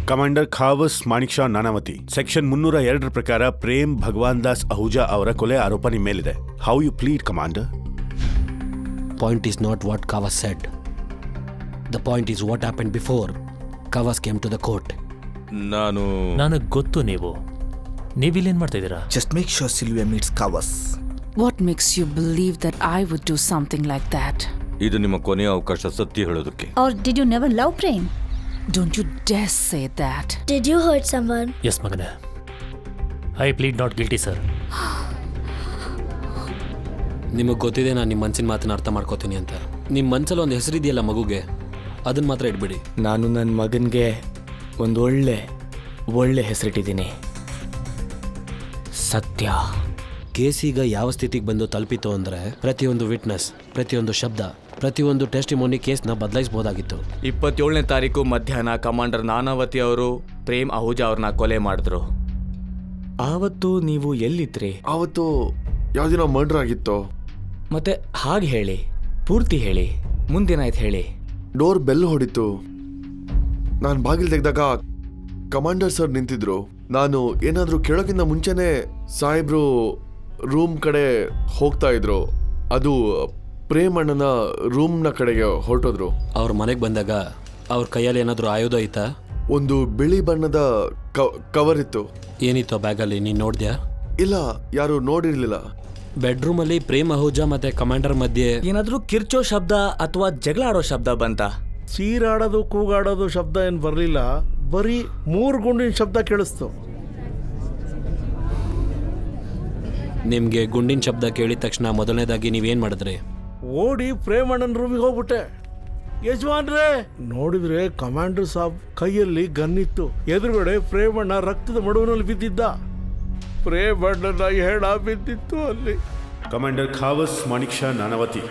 Commander ಖಾವಸ್ Manik Shah Nanavati, section 302 ಪ್ರಕಾರ ಪ್ರೇಮ್ ಭಗವಾನ್ ದಾಸ್ ಅಹುಜಾ ಅವರ ಕೊಲೆ ಆರೋಪ ನಿಮ್ಮ ಮೇಲಿದೆ. How you plead commander? Point is not what Kavas said. The point is what happened before Kavas came to the court. ನನಗೆ ಗೊತ್ತು ನೀವಿಲ್ಲೇನು ಮಾಡ್ತಾ ಇದ್ದೀರಾ? Just make sure Sylvia meets Kavas. What makes you believe that I would do something like that? ಇದು ನಿಮ್ಮ ಕೊನೆಯ ಅವಕಾಶ ಸತ್ಯ ಹೇಳೋದಕ್ಕೆ. Or did you never love Prem? Don't you dare say that. Did you hurt someone? Yes ಮಗನೇ, I plead not guilty sir. ನಿಮಗೆ ಗೊತ್ತಿದೆ ನಾನು ನಿಮ್ಮ ಮನಸ್ಸಿನ ಮಾತನ್ನ ಅರ್ಥ ಮಾಡ್ಕೋತೀನಿ ಅಂತ. ನಿಮ್ಮ ಮನಸ್ಸಲ್ಲಿ ಒಂದು ಹೆಸರಿದೆಯಲ್ಲ ಮಗುಗೆ, ಅದನ್ನು ಮಾತ್ರ ಇಟ್ಬಿಡಿ. ನಾನು ನನ್ನ ಮಗನಿಗೆ ಒಂದು ಒಳ್ಳೆ ಹೆಸರಿಟ್ಟಿದ್ದೀನಿ, ಸತ್ಯ. ಕೇಸೀಗ ಯಾವ ಸ್ಥಿತಿಗೆ ಬಂದು ತಲುಪಿತು ಅಂದರೆ ಪ್ರತಿಯೊಂದು ವಿಟ್ನೆಸ್, ಪ್ರತಿಯೊಂದು ಶಬ್ದ, ಪ್ರತಿಯೊಂದು ಟೆಸ್ಟಿಮೋನಿ ಕೇಸ್ನ ಬದಲಾಯಿಸಬಹುದಾಗಿತ್ತು. 27ನೇ ತಾರೀಕು ಮಧ್ಯಾಹ್ನ ಕಮಾಂಡರ್ ನಾನಾವತಿ ಅವರು ಪ್ರೇಮ್ ಅಹುಜಾ ಅವ್ರನ್ನ ಕೊಲೆ ಮಾಡಿದ್ರು. ಆವತ್ತು ನೀವು ಎಲ್ಲಿದ್ರಿ? ಆವತ್ತು ಯಾವುದಿನ ಮರ್ಡರ್ ಆಗಿತ್ತು. ಮತ್ತೆ ಹಾಗೆ ಹೇಳಿ, ಪೂರ್ತಿ ಹೇಳಿ, ಮುಂದೇನಾಯ್ತು ಹೇಳಿ. ಡೋರ್ ಬೆಲ್ ಹೊಡಿತು. ನಾನು ಬಾಗಿಲು ತೆಗೆದಾಗ ಕಮಾಂಡರ್ ಸರ್ ನಿಂತಿದ್ರು. ನಾನು ಏನಾದರೂ ಕೇಳೋಕ್ಕಿಂತ ಮುಂಚೆನೆ ಸಾಹೇಬ್ರು ರೂಮ್ ಕಡೆ ಹೋಗ್ತಾ ಇದ್ರು. ಅದು ಪ್ರೇಮ್ ಅಣ್ಣನ ರೂಮ್ನ ಕಡೆಗೆ ಹೊರಟೋದ್ರು. ಅವ್ರ ಮನೆಗೆ ಬಂದಾಗ ಅವ್ರ ಕೈಯಲ್ಲಿ ಏನಾದರೂ ಆಯುಧ ಇತ್ತಾ? ಒಂದು ಬಿಳಿ ಬಣ್ಣದ ಕವರ್ ಇತ್ತು. ಏನಿತ್ತು ಬ್ಯಾಗಲ್ಲಿ, ನೀನು ನೋಡಿದ್ಯಾ? ಇಲ್ಲ, ಯಾರು ನೋಡಿರ್ಲಿಲ್ಲ. ಬೆಡ್ರೂಮಲ್ಲಿ ಪ್ರೇಮ್ ಅಹುಜಾ ಮತ್ತೆ ಕಮಾಂಡರ್ ಮಧ್ಯೆ ಏನಾದರೂ ಕಿರ್ಚೋ ಶಬ್ದ ಅಥವಾ ಜಗಳ ಆಡೋ ಶಬ್ದ ಬಂತ? ಚೀರಾಡೋದು ಕೂಗಾಡೋದು ಶಬ್ದ ಏನು ಬರಲಿಲ್ಲ, ಬರೀ 3 ಗುಂಡಿನ ಶಬ್ದ ಕೇಳಿಸ್ತು. ನಿಮಗೆ ಗುಂಡಿನ ಶಬ್ದ ಕೇಳಿದ ತಕ್ಷಣ ಮೊದಲನೇದಾಗಿ ನೀವೇನು ಮಾಡಿದ್ರಿ? ಓಡಿ ಪ್ರೇಮಣ್ಣನ ರೂಮಿಗೆ ಹೋಗ್ಬಿಟ್ಟೆ. ಯಜಮಾನ್ರೇ ನೋಡಿದ್ರೆ ಕಮಾಂಡರ್ ಸಾಬ್ ಕೈಯಲ್ಲಿ ಗನ್ನಿತ್ತು. ಎದುರುಗಡೆ ಪ್ರೇಮಣ್ಣ ರಕ್ತದ ಮಡುವಿನಲ್ಲಿ ಬಿದ್ದಿದ್ದ. ಪ್ರೇಮಣ್ಣನ ಹೆಣ ಬಿದ್ದಿತ್ತು ಅಲ್ಲಿ. ಕಮಾಂಡರ್ ಖಾವಸ್ ಮಾಣಿಕ್ ಶಾ ನಾನಾವತಿ,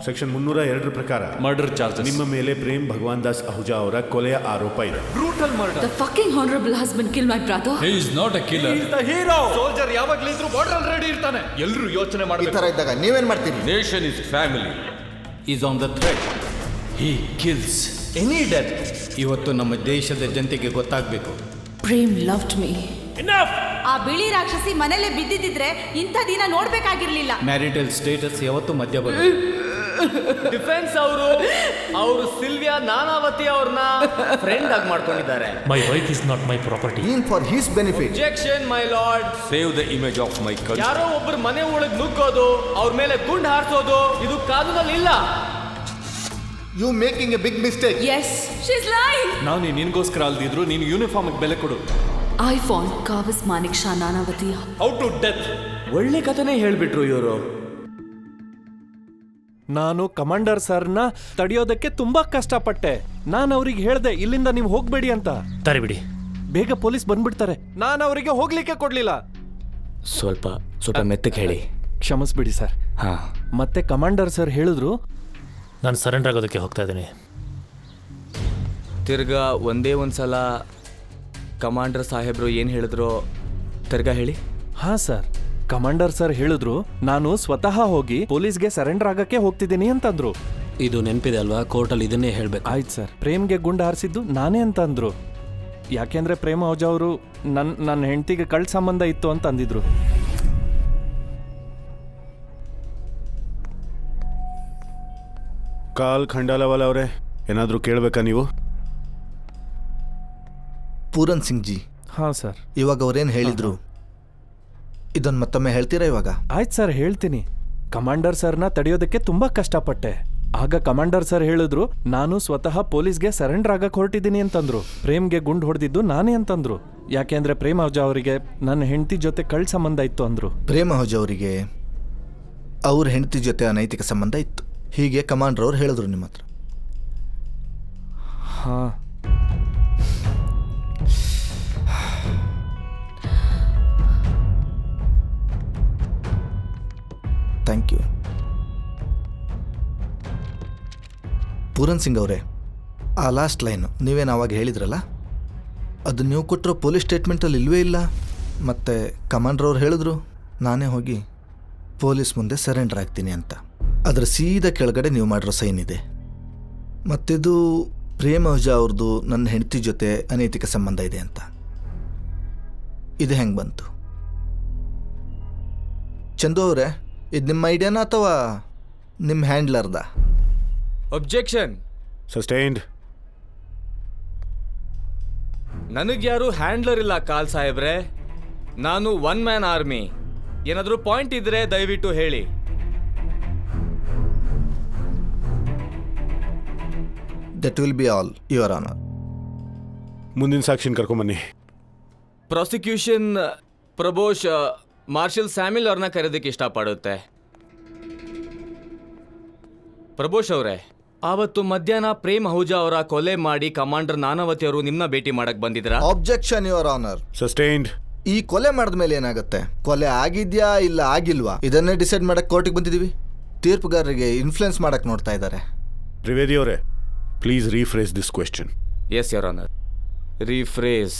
ಸೆಕ್ಷನ್ 302 ಪ್ರಕಾರ ಮರ್ಡರ್ ಚಾರ್ಜಸ್ ನಿಮ್ಮ ಮೇಲೆ ಪ್ರೇಮ್ ಭಗವಾನ್ ದಾಸ್ ಅಹುಜಾ ಅವರ ಕೊಲೆಯ ಆರೋಪ ಇದೆ. Brutal murder. The fucking honorable husband killed my brother. He is not a killer. He is the hero. Soldier ಯಾವಾಗಲೂ ಇದ್ರೂ ಬಾರ್ಡರ್ ಅಲ್ಲಿ ರೆಡಿ ಇರ್ತಾನೆ. ಎಲ್ಲರೂ ಯೋಚನೆ ಮಾಡಬೇಕು. ಈ ತರ ಇದ್ದಾಗ ನೀವೇನ್ ಮಾಡ್ತೀರಿ? Nation is family. Is on the threat. He kills. Any death. ಇವತ್ತು ನಮ್ಮ ದೇಶದ ಜನತೆಗೆ ಗೊತ್ತಾಗಬೇಕು. Prem loved me. ಆ ಬಿಳಿ ರಾಕ್ಷಸಿ ಮನೇಲೆ ಬಿದ್ದಿದ್ರೆ ಇಂಥ ದಿನ ನೋಡ್ಬೇಕಾಗಿರ್ಲಿಲ್ಲ. ಮ್ಯಾರಿಟಲ್ ಸ್ಟೇಟಸ್ ಯಾವತ್ತು ಮಧ್ಯ ಬರುತ್ತೆ. ಡಿಫೆನ್ಸ್ ಅವರು ಸಿಲ್ವಿಯಾ ನಾನಾವತಿ ಅವ್ರನ್ನ ಫ್ರೆಂಡ್ ಆಗಿ ಮಾಡ್ಕೊಂಡಿದ್ದಾರೆ. My wife is not my property. For his benefit. Objection my lord. Save the image of my country. ಯಾರೋ ಒಬ್ಬರು ಮನೆ ಒಳಗೆ ನುಗ್ಗೋದು, ಅವ್ರ ಮೇಲೆ ಗುಂಡು ಹಾರಿಸೋದು ಇದು ಕಾನೂನಲ್ಲಿ ಇಲ್ಲ. You making a big mistake. Yes, she's lying. ನಾನು ನಿನ್ಗೋಸ್ಕರ ಅಲ್ದಿದ್ರು ನೀನು ಯೂನಿಫಾರ್ಮ್ಗೆ ಬೆಲೆ ಕೊಡು. I found Kavas Manik Shah Nanavati. How to death. ಒಳ್ಳೆ ಕಥೆನೇ ಹೇಳ್ಬಿಟ್ರು ಇವರು. ನಾನು ಕಮಾಂಡರ್ ಸರ್ನ ತಡೆಯೋದಕ್ಕೆ ತುಂಬಾ ಕಷ್ಟಪಟ್ಟೆ. ನಾನು ಅವ್ರಿಗೆ ಹೇಳ್ದೆ ಇಲ್ಲಿಂದ ನೀವು ಹೋಗ್ಬೇಡಿ ಅಂತ. ತರಿಬಿಡಿ, ಬೇಗ ಪೊಲೀಸ್ ಬಂದ್ಬಿಡ್ತಾರೆ. ನಾನು ಅವರಿಗೆ ಹೋಗ್ಲಿಕ್ಕೆ ಕೊಡ್ಲಿಲ್ಲ. ಸ್ವಲ್ಪ ಮೆತ್ತಗೆ ಹೇಳಿ. ಕ್ಷಮಿಸ್ಬಿಡಿ ಸರ್. ಹಾ. ಮತ್ತೆ ಕಮಾಂಡರ್ ಸರ್ ಹೇಳಿದ್ರು ನಾನು ಸರೆಂಡರ್ ಆಗೋದಕ್ಕೆ ಹೋಗ್ತಾ ಇದ್ದೀನಿ. ತಿರ್ಗಾ ಒಂದೇ ಒಂದ್ಸಲ ಕಮಾಂಡರ್ ಸಾಹೇಬ್ರು ಏನು ಹೇಳಿದ್ರು ತಿರ್ಗಾ ಹೇಳಿ. ಹಾ ಸರ್, ಕಮಾಂಡರ್ ಸರ್ ಹೇಳಿದ್ರು ನಾನು ಸ್ವತಃ ಹೋಗಿ ಪೊಲೀಸ್ಗೆ ಸರೆಂಡರ್ ಆಗಕ್ಕೆ ಹೋಗ್ತಿದ್ದೀನಿ ಅಂತಂದ್ರು. ಇದು ನೆನಪಿದೆ ಅಲ್ವಾ? ಕೋರ್ಟಲ್ಲಿ ಇದನ್ನೇ ಹೇಳ್ಬೇಕು. ಆಯ್ತು ಸರ್. ಪ್ರೇಮ್ಗೆ ಗುಂಡು ಹಾರಿಸಿದ್ದು ನಾನೇ ಅಂತಂದ್ರು. ಯಾಕೆಂದ್ರೆ ಪ್ರೇಮ್ ಅಹುಜಾ ಅವರು ನನ್ನ ಹೆಂಡತಿಗೆ ಕಳ್ಳ ಸಂಬಂಧ ಇತ್ತು ಅಂತ ಅಂದಿದ್ರು. ಕಾಲ್ ಖಂಡಾಲವಾಲ ಅವರೇ, ಏನಾದರೂ ಕೇಳಬೇಕಾ ನೀವು? ಪೂರನ್ ಸಿಂಗ್ ಜಿ. ಹಾಂ ಸರ್. ಇವಾಗ ಅವ್ರೇನು ಹೇಳಿದ್ರು ಇದನ್ನು ಮತ್ತೊಮ್ಮೆ ಹೇಳ್ತೀರಾ ಇವಾಗ? ಆಯ್ತು ಸರ್, ಹೇಳ್ತೀನಿ. ಕಮಾಂಡರ್ ಸರ್ನ ತಡೆಯೋದಕ್ಕೆ ತುಂಬಾ ಕಷ್ಟಪಟ್ಟೆ. ಆಗ ಕಮಾಂಡರ್ ಸರ್ ಹೇಳಿದ್ರು ನಾನು ಸ್ವತಃ ಪೊಲೀಸ್ಗೆ ಸರೆಂಡರ್ ಆಗಕ್ಕೆ ಹೊರಟಿದ್ದೀನಿ ಅಂತಂದ್ರು. ಪ್ರೇಮ್ಗೆ ಗುಂಡು ಹೊಡೆದಿದ್ದು ನಾನೇ ಅಂತಂದ್ರು. ಯಾಕೆಂದ್ರೆ ಪ್ರೇಮ್ ಅಹುಜಾ ಅವರಿಗೆ ನನ್ನ ಹೆಂಡತಿ ಜೊತೆ ಕಳ್ಳ ಸಂಬಂಧ ಇತ್ತು ಅಂದ್ರು. ಪ್ರೇಮ್ ಅಹುಜಾ ಅವರಿಗೆ ಅವ್ರ ಹೆಂಡತಿ ಜೊತೆ ಅನೈತಿಕ ಸಂಬಂಧ ಇತ್ತು, ಹೀಗೆ ಕಮಾಂಡರ್ ಅವ್ರು ಹೇಳಿದ್ರು ನಿಮ್ಮ ಹತ್ರ. ಹಾಂ. Thank you. ಪೂರನ್ ಸಿಂಗ್ ಅವರೇ, ಆ ಲಾಸ್ಟ್ ಲೈನು ನೀವೇನು ಆವಾಗ ಹೇಳಿದ್ರಲ್ಲ, ಅದು ನೀವು ಕೊಟ್ಟಿರೋ ಪೊಲೀಸ್ ಸ್ಟೇಟ್ಮೆಂಟಲ್ಲಿ ಇಲ್ವೇ ಇಲ್ಲ. ಮತ್ತು ಕಮಾಂಡರ್ ಅವ್ರು ಹೇಳಿದ್ರು ನಾನೇ ಹೋಗಿ ಪೊಲೀಸ್ ಮುಂದೆ ಸರೆಂಡರ್ ಆಗ್ತೀನಿ ಅಂತ. ಅದರ ಸೀದಾ ಕೆಳಗಡೆ ನೀವು ಮಾಡಿರೋ ಸೈನ್ ಇದೆ. ಮತ್ತಿದು ಪ್ರೇಮ್ ಅಹುಜಾ ಅವ್ರದ್ದು ನನ್ನ ಹೆಂಡತಿ ಜೊತೆ ಅನೈತಿಕ ಸಂಬಂಧ ಇದೆ ಅಂತ. ಇದು ಹೆಂಗೆ ಬಂತು? ಚಂದು ಅವರೇ, ಇದು ನಿಮ್ಮ ಐಡಿಯಾನ ಅಥವಾ ನಿಮ್ಮ ಹ್ಯಾಂಡ್ಲರ್ದ? ಅಬ್ಜೆಕ್ಷನ್. ಸಸ್ಟೈನ್ಡ್. ನನಗ್ಯಾರು ಹ್ಯಾಂಡ್ಲರ್ ಇಲ್ಲ ಕಾಲ್ ಸಾಹೇಬ್ರೆ. ನಾನು ಒನ್ ಮ್ಯಾನ್ ಆರ್ಮಿ. ಏನಾದರೂ ಪಾಯಿಂಟ್ ಇದ್ರೆ ದಯವಿಟ್ಟು ಹೇಳಿ. That will be all, your honour. ಮುಂದಿನ ಸಾಕ್ಷಿನ ಕರ್ಕೊಂಬನ್ನಿ. ಪ್ರಾಸಿಕ್ಯೂಷನ್ ಪ್ರಬೋಶ್ ಮಾರ್ಷಲ್ ಸ್ಯಾಮ್ಯುಲ್ ಅವ್ರನ್ನ ಕರೆಯೋದಕ್ಕೆ ಇಷ್ಟಪಡುತ್ತೆ. ಪ್ರಬೋಶ್ ಅವರೇ, ಆವತ್ತು ಮಧ್ಯಾಹ್ನ ಪ್ರೇಮ್ ಅಹುಜಾ ಅವರ ಕೊಲೆ ಮಾಡಿ ಕಮಾಂಡರ್ ನಾನಾವತಿ ಅವರು ನಿಮ್ಮನ್ನ ಭೇಟಿ ಮಾಡಕ್ ಬಂದಿದ್ರಾ? Objection, your honour. ಸಸ್ಟೈನ್ಡ್. ಈ ಕೊಲೆ ಮಾಡಿದ ಮೇಲೆ ಏನಾಗುತ್ತೆ? ಕೊಲೆ ಆಗಿದ್ಯಾ ಇಲ್ಲ ಆಗಿಲ್ವಾ ಇದನ್ನೇ ಡಿಸೈಡ್ ಮಾಡಕ್ ಕೋರ್ಟಿಗೆ ಬಂದಿದ್ದೀವಿ. ತೀರ್ಪುಗಾರರಿಗೆ ಇನ್ಫ್ಲುಯೆನ್ಸ್ ಮಾಡಕ್ ನೋಡ್ತಾ ಇದ್ದಾರೆ. ತ್ರಿವೇದಿ ಅವರೇ, please rephrase this question. Yes your honour. Rephrase.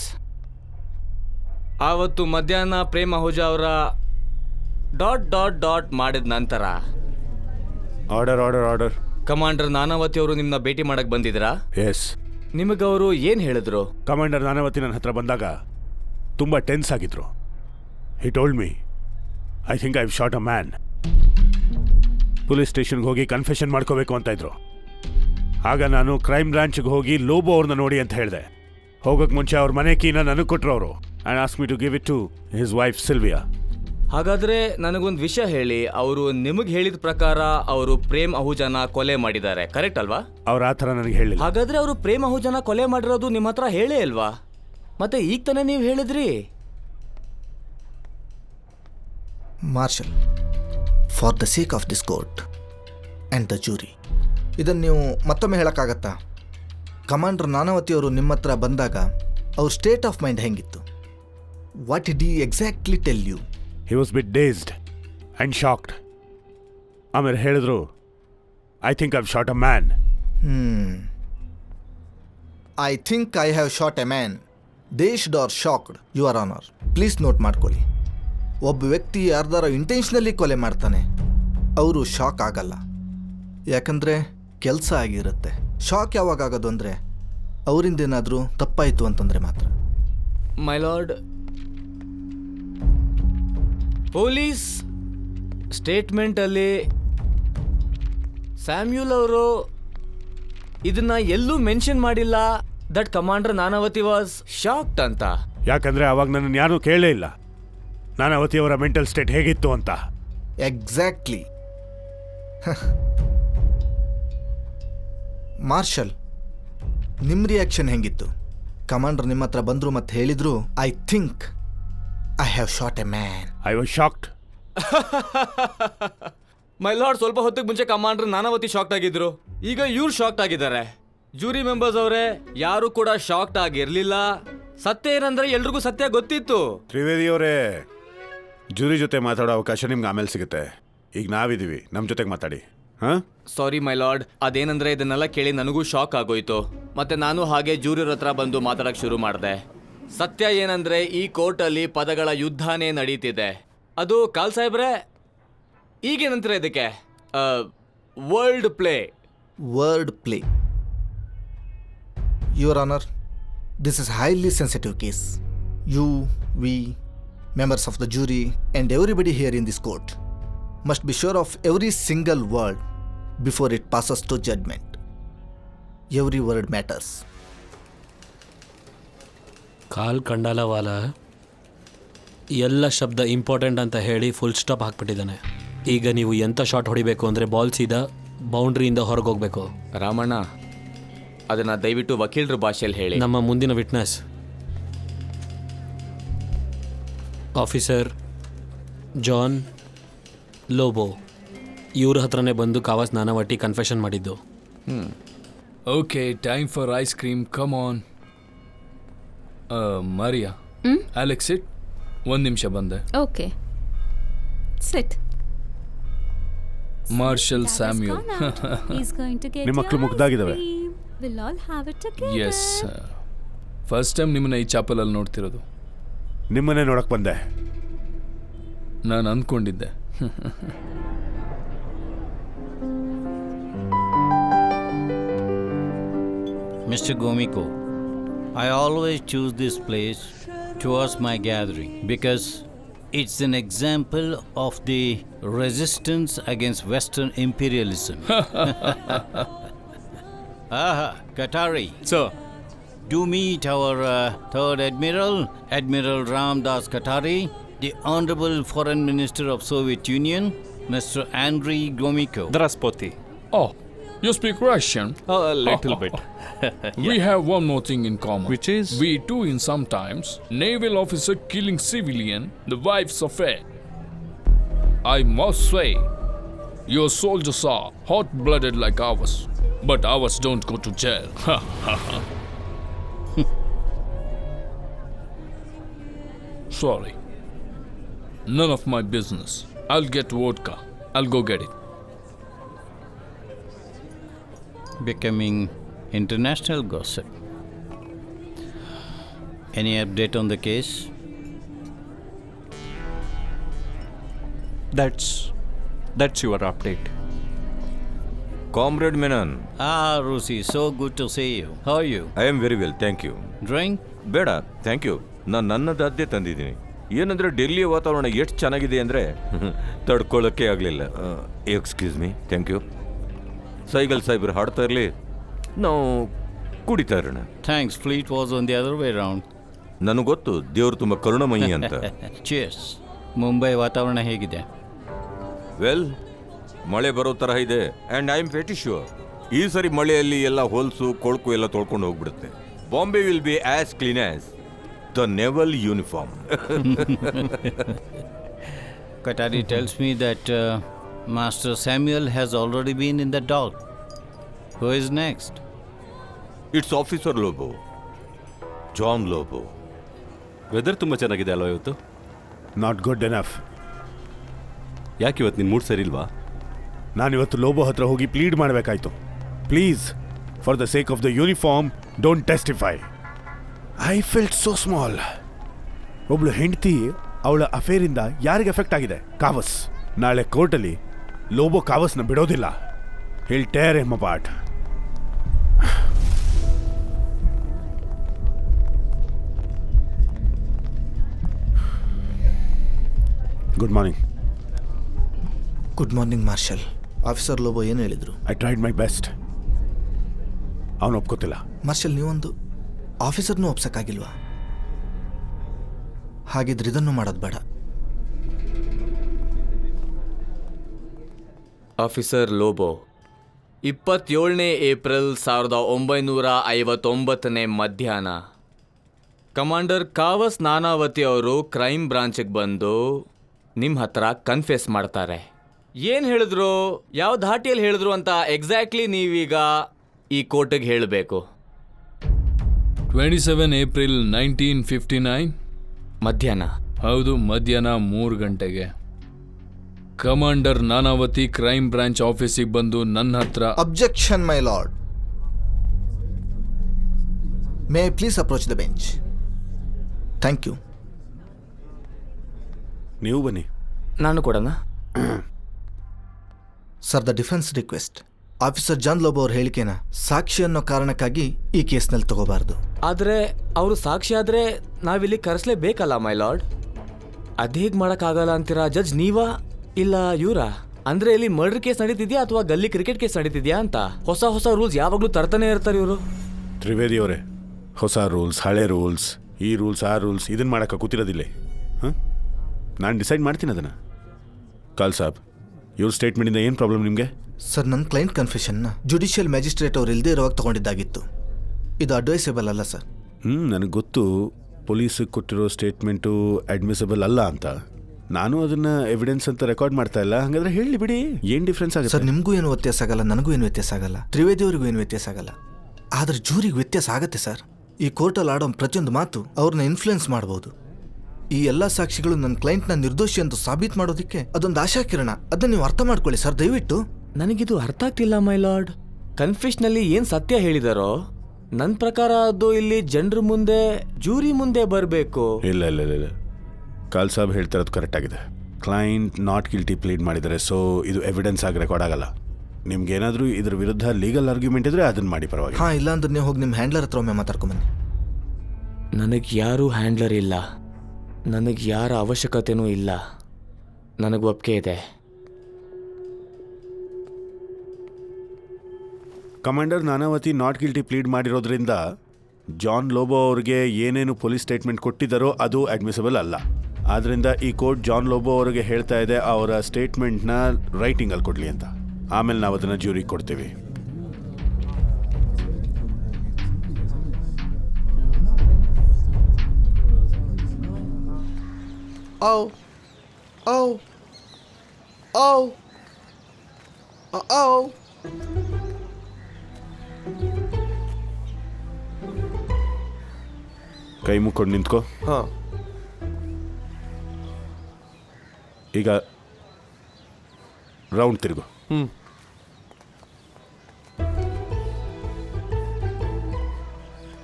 ಆವತ್ತು ಮಧ್ಯಾಹ್ನ ಪ್ರೇಮ್ ಅಹುಜಾ ಅವರ ... ಮಾಡಿದ ನಂತರ order order order. Commander Nanavati ಅವರು ನಿಮ್ಮನ್ನ ಭೇಟಿ ಮಾಡಕ್ ಬಂದಿದ್ರಾ? ಎಸ್. ನಿಮಗವರು ಏನ್ ಹೇಳಿದ್ರು? ಕಮಾಂಡರ್ ನಾನಾವತಿ ನನ್ನ ಹತ್ರ ಬಂದಾಗ ತುಂಬ ಟೆನ್ಸ್ ಆಗಿದ್ರು. He told me, I think I shot a man. Police ಸ್ಟೇಷನ್ಗೆ ಹೋಗಿ ಕನ್ಫೆಷನ್ ಮಾಡ್ಕೋಬೇಕು ಅಂತ ಇದ್ರು. ಆಗ ನಾನು ಕ್ರೈಮ್ ಬ್ರಾಂಚ್ಗೆ ಹೋಗಿ ಲೋಬೋ ಅವ್ರನ್ನ ನೋಡಿ ಅಂತ ಹೇಳಿದೆ. ಹೋಗೋಕ್ಕೆ ಮುಂಚೆ ಅವ್ರ ಮನೆ ಕೀನ ನನಗೆ ಕೊಟ್ಟರು ಅವರು. And ask me to give it to his wife Sylvia. ಹಾಗಾದ್ರೆ ನನಗೊಂದು ವಿಷಯ ಹೇಳಿ. ಅವರು ನಿಮಗೆ ಹೇಳಿದ ಪ್ರಕಾರ ಅವರು ಪ್ರೇಮ್ ಅಹುಜಾನ ಕೊಲೆ ಮಾಡಿದ್ದಾರೆ, ಕರೆಕ್ಟ್ ಅಲ್ವಾ? ಅವ್ರು ಆ ಥರ ನನಗೆ ಹೇಳಿಲ್ಲ. ಹಾಗಾದ್ರೆ ಅವರು ಪ್ರೇಮ್ ಅಹುಜಾನ ಕೊಲೆ ಮಾಡಿರೋದು ನಿಮ್ಮ ಹತ್ರ ಹೇಳೇ ಅಲ್ವಾ? ಮತ್ತೆ ಈಗ ತಾನೇ ನೀವು ಹೇಳಿದ್ರಿ. Marshal, for the sake of this court and the jury, ಇದನ್ನು ನೀವು ಮತ್ತೊಮ್ಮೆ ಹೇಳೋಕ್ಕಾಗತ್ತಾ? ಕಮಾಂಡರ್ ನಾನಾವತಿ ಅವರು ನಿಮ್ಮ ಹತ್ರ ಬಂದಾಗ ಅವ್ರ ಸ್ಟೇಟ್ ಆಫ್ ಮೈಂಡ್ ಹೆಂಗಿತ್ತು? What did he exactly tell you? He was bit dazed and shocked. ಆಮೇಲೆ ಹೇಳಿದ್ರು, I think I shot a man. I think I have shot a man. Dazed or shocked, your honour. Please note ಮಾಡ್ಕೊಳ್ಳಿ. ಒಬ್ಬ ವ್ಯಕ್ತಿ ಯಾರ್ದಾರ intentionally ಕೊಲೆ ಮಾಡ್ತಾನೆ, ಅವರು shock ಆಗಲ್ಲ. ಯಾಕಂದರೆ ಕೆಲಸ ಆಗಿರುತ್ತೆ. ಶಾಕ್ ಯಾವಾಗ ಆಗೋದು ಅಂದರೆ ಅವರಿಂದೇನಾದರೂ ತಪ್ಪಾಯಿತು ಅಂತಂದರೆ ಮಾತ್ರ. ಮೈ ಲಾರ್ಡ್, ಪೊಲೀಸ್ ಸ್ಟೇಟ್ಮೆಂಟಲ್ಲಿ ಸ್ಯಾಮ್ಯುಲ್ ಅವರು ಇದನ್ನ ಎಲ್ಲೂ ಮೆನ್ಷನ್ ಮಾಡಿಲ್ಲ that commander Nanavati was shocked ಅಂತ. ಯಾಕಂದರೆ ಅವಾಗ ನನ್ನನ್ನು ಯಾರೂ ಕೇಳೇ ಇಲ್ಲ ನಾನಾವತಿ ಅವರ ಮೆಂಟಲ್ ಸ್ಟೇಟ್ ಹೇಗಿತ್ತು ಅಂತ. ಎಕ್ಸಾಕ್ಟ್ಲಿ. ಮಾರ್ಷಲ್, ನಿಮ್ಮ ರಿಯಾಕ್ಷನ್ ಹೆಂಗಿತ್ತು? ಕಮಾಂಡರ್ ನಿಮ್ಮ ಹತ್ರ ಬಂದರು ಮತ್ತು ಹೇಳಿದ್ರು, I think I have shot a man. I was shocked. My lord, ಸ್ವಲ್ಪ ಹೊತ್ತಿಗೆ ಮುಂಚೆ ಕಮಾಂಡರ್ ನಾನಾವತಿ ಶಾಕ್ಡ್ ಆಗಿದ್ರು, ಈಗ ಇವ್ರು ಶಾಕ್ಡ್ ಆಗಿದ್ದಾರೆ. ಜೂರಿ ಮೆಂಬರ್ಸ್ ಅವರೇ, ಯಾರು ಕೂಡ ಶಾಕ್ಡ್ ಆಗಿರ್ಲಿಲ್ಲ. ಸತ್ಯ ಏನಂದ್ರೆ ಎಲ್ರಿಗೂ ಸತ್ಯ ಗೊತ್ತಿತ್ತು. ತ್ರಿವೇದಿ ಅವರೇ, ಜೂರಿ ಜೊತೆ ಮಾತಾಡೋ ಅವಕಾಶ ನಿಮ್ಗೆ ಆಮೇಲೆ ಸಿಗುತ್ತೆ. ಈಗ ನಾವಿದ್ದೀವಿ, ನಮ್ಮ ಜೊತೆಗೆ ಮಾತಾಡಿ. ಹಾಂ, ಸಾರಿ ಮೈ ಲಾರ್ಡ್. ಅದೇನಂದ್ರೆ ಇದನ್ನೆಲ್ಲ ಕೇಳಿ ನನಗೂ ಶಾಕ್ ಆಗೋಯ್ತು. ಮತ್ತೆ ನಾನು ಹಾಗೆ ಜೂರಿಯವ್ರ ಹತ್ರ ಬಂದು ಮಾತಾಡಕ್ ಶುರು ಮಾಡಿದೆ. ಸತ್ಯ ಏನಂದ್ರೆ ಈ ಕೋರ್ಟಲ್ಲಿ ಪದಗಳ ಯುದ್ಧನೇ ನಡೀತಿದೆ. ಅದು ಕಾಲ್ ಸಾಹೇಬ್ರೆ, ಈಗೇನಂತಾರೆ ಇದಕ್ಕೆ? World play. Word play. Your honour, this is highly sensitive case. You, we, members of the jury and everybody here in this court must be sure of every single word before it passes to judgment. Every word matters. ಕಾಲ್ ಕಂಡಾಲವಾಲ ಎಲ್ಲ ಶಬ್ದ important ಅಂತ ಹೇಳಿ full stop ಹಾಕ್ಬಿಟ್ಟಿದ್ದಾನೆ. ಈಗ ನೀವು ಎಂಥ shot ಹೊಡಿಬೇಕು ಅಂದರೆ ball ಸೀದಾ ಬೌಂಡ್ರಿಯಿಂದ ಹೊರಗೆ ಹೋಗಬೇಕು. ರಾಮಣ್ಣ, ಅದನ್ನು ದಯವಿಟ್ಟು ವಕೀಲರ ಭಾಷೆಯಲ್ಲಿ ಹೇಳಿ. ನಮ್ಮ ಮುಂದಿನ ವಿಟ್ನೆಸ್ ಆಫೀಸರ್ ಜಾನ್ ಲೋಬೋ ಇವ್ರ ಹತ್ರನೇ ಬಂದು ಕಾವಾಸ್ ನಾನಾವಟಿ ಕನ್ಫೆಷನ್ ಮಾಡಿದ್ದು. Okay, time for ice cream, come on. Maria, Alex sit. 1 ನಿಮಿಷ ಬಂದೆ. ಓಕೆ, ಸಿಟ್. ಮಾರ್ಷಲ್ ಸ್ಯಾಮ್ಯುಲ್, ನಿಮ್ಮ ಮಕ್ಕಳು ಮುಗ್ದಾಗಿದ್ದಾವೆ. ಎಸ್, ಫಸ್ಟ್ ಟೈಮ್ ನಿಮ್ಮನ್ನ ಈ ಚಾಪಲಲ್ಲಿ ನೋಡ್ತಿರೋದು. ನಿಮ್ಮನ್ನೇ ನೋಡಕ್ ಬಂದೆ. ನಾನು ಅಂದ್ಕೊಂಡಿದ್ದೆ. Mr. Gomiko, I always choose this place towards my gathering because it's an example of the resistance against Western imperialism. Qatari. Sir. Do meet our third admiral, Admiral Ramdas Qatari, the Honorable Foreign Minister of Soviet Union, Mr. Andriy Gromyko. Здравствуйте. Oh, you speak Russian? A little bit. We have one more thing in common. Which is? We too, in sometimes, naval officer killing civilian, the wife's affair. I must say, your soldiers are hot-blooded like ours, but ours don't go to jail. Sorry. None of my business. I'll get vodka. I'll go get it. Becoming international gossip. Any update on the case? That's your update. Comrade Menon, Ah, Rusi, so good to see you. How are you? I am very well, thank you. Drink? ಬೇಡ thank you. ನಾನು ನನ್ನದಾದ್ದೇ ತಂದಿದ್ದೀನಿ. ಏನಂದರೆ ಡೆಲ್ಲಿಯ ವಾತಾವರಣ ಎಷ್ಟು ಚೆನ್ನಾಗಿದೆ ಅಂದರೆ ತಡ್ಕೊಳ್ಳೋಕ್ಕೆ ಆಗಲಿಲ್ಲ. Excuse me, thank you. Saigal ಸಾಹೇಬ್ರು ಹಾಡ್ತಾ ಇರಲಿ, ನಾವು ಕುಡಿತಾ ಇರೋಣ. Thanks, fleet was on the other way around. ನನಗೆ ಗೊತ್ತು ದೇವರು ತುಂಬ ಕರುಣಮಯಿ ಅಂತ. Cheers. ಮುಂಬೈ ವಾತಾವರಣ ಹೇಗಿದೆ? ವೆಲ್, ಮಳೆ ಬರೋ ಥರ ಇದೆ and I am very sure ಈ ಸರಿ ಮಳೆಯಲ್ಲಿ ಎಲ್ಲ ಹೊಲಸು ಕೊಳಕು ಎಲ್ಲ ತೊಳ್ಕೊಂಡು ಹೋಗ್ಬಿಡುತ್ತೆ. Bombay will be as clean as the naval uniform. Qatari tells me that Master Samuel has already been in the dock. Who is next? It's officer Lobo, John Lobo. Weather ತುಂಬ ಚೆನ್ನಾಗಿದೆ ಅಲ್ವಾ ಇವತ್ತು? Not good enough. ಯಾಕೆ ಇವತ್ತು ನಿನ್ನ ಮೂಡ್ ಸರಿ ಇಲ್ವಾ? ನಾನಿವತ್ತು ಲೋಬೋ ಹತ್ರ ಹೋಗಿ ಪ್ಲೀಡ್ ಮಾಡಬೇಕಾಯ್ತು. Please, for the sake of the uniform, don't testify. I felt so small. ಒಬ್ಳು ಹೆಂಡತಿ ಅವಳ ಅಫೇರಿಂದ ಯಾರಿಗೆ ಎಫೆಕ್ಟ್ ಆಗಿದೆ? ಕಾವಸ್. ನಾಳೆ ಕೋರ್ಟಲ್ಲಿ ಲೋಬೋ ಕಾವಸ್ನ ಬಿಡೋದಿಲ್ಲ. He'll tear him apart. Good morning. Good morning marshal. Officer Lobo ಏನು ಹೇಳಿದರು? I tried my best. ಅವನು ಒಪ್ಕೋತಿಲ್ಲ. ಮಾರ್ಷಲ್, ನೀವೊಂದು ಆಫೀಸರ್ನೂ ಒಪ್ಸಕ್ಕಾಗಿಲ್ವಾ? ಹಾಗಿದ್ರೆ ಇದನ್ನು ಮಾಡೋದು ಬೇಡ. ಆಫೀಸರ್ ಲೋಬೋ, 27ನೇ ಏಪ್ರಿಲ್ 1959 ಮಧ್ಯಾಹ್ನ ಕಮಾಂಡರ್ ಕಾವಸ್ ನಾನಾವತಿ ಅವರು ಕ್ರೈಮ್ ಬ್ರಾಂಚಿಗೆ ಬಂದು ನಿಮ್ಮ ಹತ್ರ ಕನ್ಫೆಸ್ ಮಾಡ್ತಾರೆ. ಏನು ಹೇಳಿದ್ರು, ಯಾವ ಧಾಟಿಯಲ್ಲಿ ಹೇಳಿದ್ರು ಅಂತ ಎಕ್ಸಾಕ್ಟ್ಲಿ ನೀವೀಗ ಈ ಕೋರ್ಟಿಗೆ ಹೇಳಬೇಕು. 27 ಏಪ್ರಿಲ್ 1959 ಮಧ್ಯಾಹ್ನ. ಹೌದು, ಮಧ್ಯಾಹ್ನ 3 ಗಂಟೆಗೆ ಕಮಾಂಡರ್ ನಾನಾವತಿ ಕ್ರೈಮ್ ಬ್ರಾಂಚ್ ಆಫೀಸಿಗೆ ಬಂದು ನನ್ನ ಹತ್ರ. Objection my lord. May I please approach the bench? Thank you. ನೀವು ಬನ್ನಿ. ನಾನು ಕೊಡೋಣ. Sir, the defence request. Officer John Lobo ಅವ್ರ ಹೇಳಿಕೆನ ಸಾಕ್ಷಿ ಅನ್ನೋ ಕಾರಣಕ್ಕಾಗಿ ಈ ಕೇಸ್ನಲ್ಲಿ ತಗೋಬಾರ್ದು. ಆದರೆ ಅವರು ಸಾಕ್ಷಿ ಆದರೆ ನಾವಿಲ್ಲಿ ಕರೆಸಲೇಬೇಕಲ್ಲ ಮೈ ಲಾರ್ಡ್. ಅದೇಗೆ ಮಾಡೋಕ್ಕಾಗಲ್ಲ ಅಂತೀರಾ? ಜಡ್ಜ್ ನೀವಾ ಇಲ್ಲ ಇವರಾ? ಅಂದರೆ ಇಲ್ಲಿ ಮರ್ಡರ್ ಕೇಸ್ ನಡೀತಿದ್ಯಾ ಅಥವಾ ಗಲ್ಲಿ ಕ್ರಿಕೆಟ್ ಕೇಸ್ ನಡೀತಿದ್ಯಾ ಅಂತ ಹೊಸ ಹೊಸ ರೂಲ್ಸ್ ಯಾವಾಗಲೂ ತರ್ತಾನೆ ಇರ್ತಾರೆ ಇವರು. ತ್ರಿವೇದಿ ಅವರೇ, ಹೊಸ ರೂಲ್ಸ್, ಹಳೆ ರೂಲ್ಸ್, ಈ ರೂಲ್ಸ್, ಆ ರೂಲ್ಸ್, ಇದನ್ನು ಮಾಡೋಕ್ಕೆ ಕೂತಿರೋದಿಲ್ಲ. ಹಾಂ, ನಾನು ಡಿಸೈಡ್ ಮಾಡ್ತೀನಿ ಅದನ್ನು. ಕಾಲ್ ಸಾಬ್, ಇವ್ರ ಸ್ಟೇಟ್ಮೆಂಟಿಂದ ಏನು ಪ್ರಾಬ್ಲಮ್ ನಿಮಗೆ? ಸರ್, ನನ್ನ ಕ್ಲೈಂಟ್ ಕನ್ಫೆಷನ್ನ ಜುಡಿಷಿಯಲ್ ಮ್ಯಾಜಿಸ್ಟ್ರೇಟ್ ಅವ್ರು ಇಲ್ಲದೆ ಇರುವಾಗ ತೊಗೊಂಡಿದ್ದಾಗಿತ್ತು. ಇದು ಅಡ್ವೈಸೇಬಲ್ ಅಲ್ಲ ಸರ್. ನನಗೆ ಗೊತ್ತು ಪೊಲೀಸಿಗೆ ಕೊಟ್ಟಿರೋ ಸ್ಟೇಟ್ಮೆಂಟು ಅಡ್ಮಿಸಬಲ್ ಅಲ್ಲ ಅಂತ. ನಾನು ಅದನ್ನು ಎವಿಡೆನ್ಸ್ ಅಂತ ರೆಕಾರ್ಡ್ ಮಾಡ್ತಾ ಇಲ್ಲ. ಹಾಗಾದ್ರೆ ಹೇಳಿ ಬಿಡಿ, ಏನು ಡಿಫ್ರೆನ್ಸ್ ಆಗುತ್ತೆ? ಸರ್, ನಿಮಗೂ ಏನು ವ್ಯತ್ಯಾಸ ಆಗಲ್ಲ, ನನಗೂ ಏನು ವ್ಯತ್ಯಾಸ ಆಗಲ್ಲ, ತ್ರಿವೇದಿ ಅವರಿಗೂ ಏನು ವ್ಯತ್ಯಾಸ ಆಗಲ್ಲ. ಆದರೆ ಜೂರಿಗೆ ವ್ಯತ್ಯಾಸ ಆಗುತ್ತೆ ಸರ್. ಈ ಕೋರ್ಟಲ್ಲಿ ಆಡೋ ಪ್ರತಿಯೊಂದು ಮಾತು ಅವ್ರನ್ನ ಇನ್ಫ್ಲುಯೆನ್ಸ್ ಮಾಡ್ಬೋದು. ಈ ಎಲ್ಲ ಸಾಕ್ಷಿಗಳು ನನ್ನ ಕ್ಲೈಂಟ್ನ ನಿರ್ದೋಷಿ ಅಂತ ಸಾಬೀತು ಮಾಡೋದಕ್ಕೆ ಅದೊಂದು ಆಶಾಕಿರಣ. ಅದನ್ನ ನೀವು ಅರ್ಥ ಮಾಡ್ಕೊಳ್ಳಿ ಸರ್, ದಯವಿಟ್ಟು. ನನಗಿದು ಅರ್ಥ ಆಗ್ತಿಲ್ಲ ಮೈ ಲಾರ್ಡ್. ಕನ್ಫೆಷನಲ್ಲಿ ಏನು ಸತ್ಯ ಹೇಳಿದಾರೋ ನನ್ನ ಪ್ರಕಾರ ಅದು ಇಲ್ಲಿ ಜನರ ಮುಂದೆ, ಜೂರಿ ಮುಂದೆ ಬರಬೇಕು. ಇಲ್ಲ ಇಲ್ಲ ಇಲ್ಲ ಇಲ್ಲ, ಕಾಲ್ ಸಾಬ್ ಹೇಳ್ತಾ ಇರೋದು ಕರೆಕ್ಟ್ ಆಗಿದೆ. ಕ್ಲೈಂಟ್ ನಾಟ್ ಗಿಲ್ಟಿ ಪ್ಲೀಡ್ ಮಾಡಿದ್ದಾರೆ, ಸೊ ಇದು ಎವಿಡೆನ್ಸ್ ಆಗಿ ರೆಕಾರ್ಡ್ ಆಗಲ್ಲ. ನಿಮ್ಗೇನಾದರೂ ಇದ್ರ ವಿರುದ್ಧ ಲೀಗಲ್ ಆರ್ಗ್ಯುಮೆಂಟ್ ಇದ್ರೆ ಅದನ್ನ ಮಾಡಿ ಪರವಾಗಿ. ಹಾಂ, ಇಲ್ಲ ಅಂದ್ರೆ ನೀವು ಹೋಗಿ ನಿಮ್ಮ ಹ್ಯಾಂಡ್ಲರ್ ಹತ್ರ ಒಮ್ಮೆ ಮಾತಾಡ್ಕೊಂಬನ್ನಿ. ನನಗೆ ಯಾರೂ ಹ್ಯಾಂಡ್ಲರ್ ಇಲ್ಲ, ನನಗೆ ಯಾರ ಅವಶ್ಯಕತೆನೂ ಇಲ್ಲ. ನನಗೆ ಒಪ್ಪಿಗೆ ಇದೆ. Commander Nanavati not guilty plead ಮಾಡಿರೋದ್ರಿಂದ ಜಾನ್ ಲೋಬೋ ಅವ್ರಿಗೆ ಏನೇನು ಪೊಲೀಸ್ ಸ್ಟೇಟ್ಮೆಂಟ್ ಕೊಟ್ಟಿದ್ದಾರೋ ಅದು ಅಡ್ಮಿಸಬಲ್ ಅಲ್ಲ. ಆದ್ದರಿಂದ ಈ ಕೋರ್ಟ್ ಜಾನ್ ಲೋಬೋ ಅವರಿಗೆ ಹೇಳ್ತಾ ಇದೆ ಅವರ ಸ್ಟೇಟ್ಮೆಂಟ್ನ ರೈಟಿಂಗಲ್ಲಿ ಕೊಡಲಿ ಅಂತ. ಆಮೇಲೆ ನಾವು ಅದನ್ನು ಜ್ಯೂರಿಗೆ ಕೊಡ್ತೀವಿ. Ow. Ow. Ow. Ow. ಕೈ ಮುಕ್ಕೊಂಡು ನಿಂತ್ಕೋ. ಹಾಂ. ಈಗ ರೌಂಡ್ ತಿರುಗು.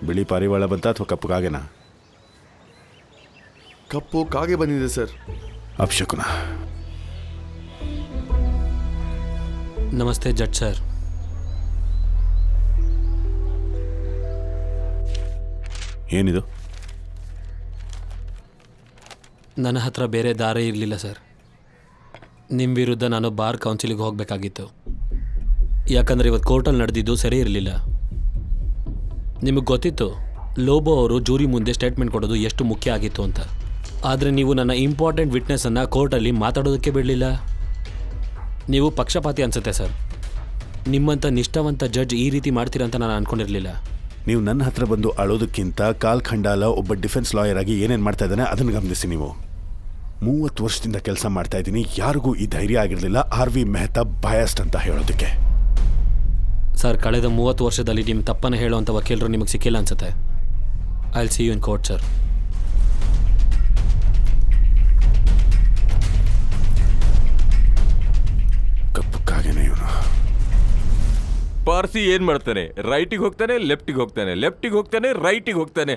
ಬಿಳಿ ಪಾರಿವಾಳ ಬಂತ ಅಥವಾ ಕಪ್ಪು ಕಾಗೆನಾ? ಕಪ್ಪು ಕಾಗೆ ಬಂದಿದೆ ಸರ್. ಅಪ್ಶಕುನ. ನಮಸ್ತೆ ಜಡ್ಜ್ ಸರ್. ಏನಿದು? ನನ್ನ ಹತ್ರ ಬೇರೆ ದಾರಿ ಇರಲಿಲ್ಲ ಸರ್. ನಿಮ್ಮ ವಿರುದ್ಧ ನಾನು ಬಾರ್ ಕೌನ್ಸಿಲಿಗೆ ಹೋಗಬೇಕಾಗಿತ್ತು. ಯಾಕಂದರೆ ಇವತ್ತು ಕೋರ್ಟಲ್ಲಿ ನಡೆದಿದ್ದು ಸರಿ ಇರಲಿಲ್ಲ. ನಿಮಗೆ ಗೊತ್ತಿತ್ತು ಲೋಬೋ ಅವರು ಜೂರಿ ಮುಂದೆ ಸ್ಟೇಟ್ಮೆಂಟ್ ಕೊಡೋದು ಎಷ್ಟು ಮುಖ್ಯ ಆಗಿತ್ತು ಅಂತ. ಆದರೆ ನೀವು ನನ್ನ ಇಂಪಾರ್ಟೆಂಟ್ ವಿಟ್ನೆಸ್ಸನ್ನು ಕೋರ್ಟಲ್ಲಿ ಮಾತಾಡೋದಕ್ಕೆ ಬಿಡಲಿಲ್ಲ. ನೀವು ಪಕ್ಷಪಾತಿ ಅನಿಸುತ್ತೆ ಸರ್. ನಿಮ್ಮಂಥ ನಿಷ್ಠಾವಂತ ಜಡ್ಜ್ ಈ ರೀತಿ ಮಾಡ್ತೀರಂತ ನಾನು ಅಂದ್ಕೊಂಡಿರಲಿಲ್ಲ. ನೀವು ನನ್ನ ಹತ್ರ ಬಂದು ಅಳೋದಕ್ಕಿಂತ ಕಾಲ್ ಖಂಡಾಲ ಒಬ್ಬ ಡಿಫೆನ್ಸ್ ಲಾಯರ್ ಆಗಿ ಏನೇನು ಮಾಡ್ತಾ ಇದ್ದಾನೆ ಅದನ್ನು ಗಮನಿಸಿ. ನೀವು 30 ವರ್ಷದಿಂದ ಕೆಲಸ ಮಾಡ್ತಾ ಇದ್ದೀನಿ, ಯಾರಿಗೂ ಈ ಧೈರ್ಯ ಆಗಿರಲಿಲ್ಲ RV ಮೆಹ್ತಾ ಬಯಾಸ್ಡ್ ಅಂತ ಹೇಳೋದಕ್ಕೆ. ಸರ್, ಕಳೆದ 30 ವರ್ಷದಲ್ಲಿ ನಿಮ್ಮ ತಪ್ಪನ್ನು ಹೇಳುವಂಥ ವಕೀಲರು ನಿಮಗೆ ಸಿಕ್ಕಿಲ್ಲ ಅನ್ಸುತ್ತೆ. I will see you in court sir. ಕಪ್ಪಕ್ಕಾಗೇನೆ ಇವನು. ಪಾರ್ಸಿ ಏನ್ ಮಾಡ್ತಾನೆ? ರೈಟಿಗೆ ಹೋಗ್ತಾನೆ, ಲೆಫ್ಟಿಗೆ ಹೋಗ್ತಾನೆ, ಲೆಫ್ಟಿಗೆ ಹೋಗ್ತಾನೆ, ರೈಟಿಗೆ ಹೋಗ್ತಾನೆ.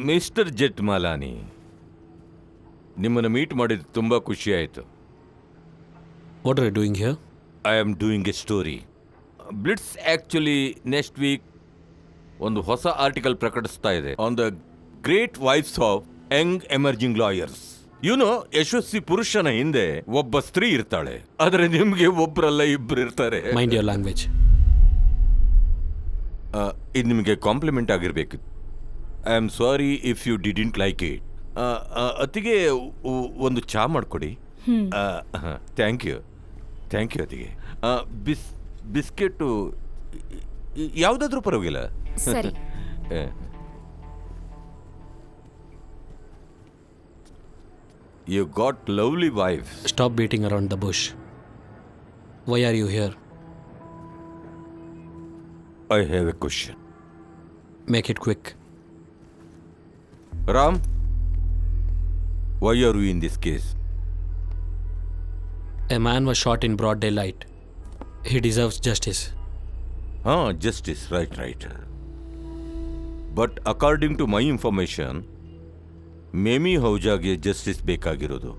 ಮಿಸ್ಟರ್ ಜೆಟ್ಮಾಲಾನಿ, ನಿಮ್ಮನ್ನು ಮೀಟ್ ಮಾಡಿದ್ದು ತುಂಬ ಖುಷಿ ಆಯಿತು. What are you doing here? I am doing a story. Blitz actually next week ಒಂದು ಹೊಸ ಆರ್ಟಿಕಲ್ ಪ್ರಕಟಿಸ್ತಾ ಇದೆ on the great wives of young emerging lawyers. ಇವನು ಯಶಸ್ವಿ ಪುರುಷನ ಹಿಂದೆ ಒಬ್ಬ ಸ್ತ್ರೀ ಇರ್ತಾಳೆ, ಆದರೆ ನಿಮಗೆ ಒಬ್ಬರಲ್ಲ ಇಬ್ಬರು ಇರ್ತಾರೆ. Mind your language. ಇದು ನಿಮಗೆ ಕಾಂಪ್ಲಿಮೆಂಟ್ ಆಗಿರಬೇಕಿತ್ತು. I am sorry if you didn't like it. ಅತಿಗೆ ಒಂದು ಚಾ ಮಾಡಿಕೊಡಿ. Thank you ಅತಿಗೆ. ಬಿಸ್ಕೆಟು ಯಾವುದಾದ್ರೂ ಪರವಾಗಿಲ್ಲ. ಸರಿ. You got lovely wife. Stop beating around the bush. Why are you here? I have a question. Make it quick. Ram, why are you in this case? A man was shot in broad daylight. He deserves justice. Justice, right. But according to my information, Mamie ಹೌಜಾಗೆ justice ಬೇಕಾಗಿರೋದು.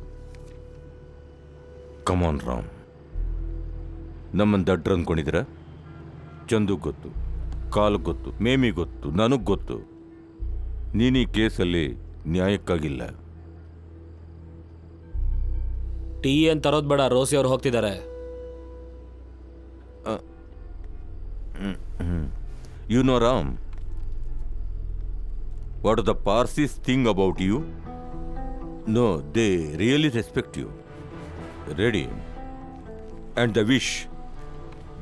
Come on Ram, ನಮ್ಮನ್ನು ದಡ್ರ ಅಂದ್ಕೊಂಡಿದ್ದೀರ? ಚಂದು ಗೊತ್ತು, ಕಾಲು ಗೊತ್ತು, ಮೇಮಿ ಗೊತ್ತು, ನನಗೆ ಗೊತ್ತು. ನೀನು ಈ ಕೇಸಲ್ಲಿ ನ್ಯಾಯಕ್ಕಾಗಿಲ್ಲ. ಟೀ ಏನು ತರೋದು ಬೇಡ, ರೋಸಿ ಅವ್ರು ಹೋಗ್ತಿದ್ದಾರೆ. You know Ram, what do the Parsis think about you? No, they really respect you. Ready? And the wish.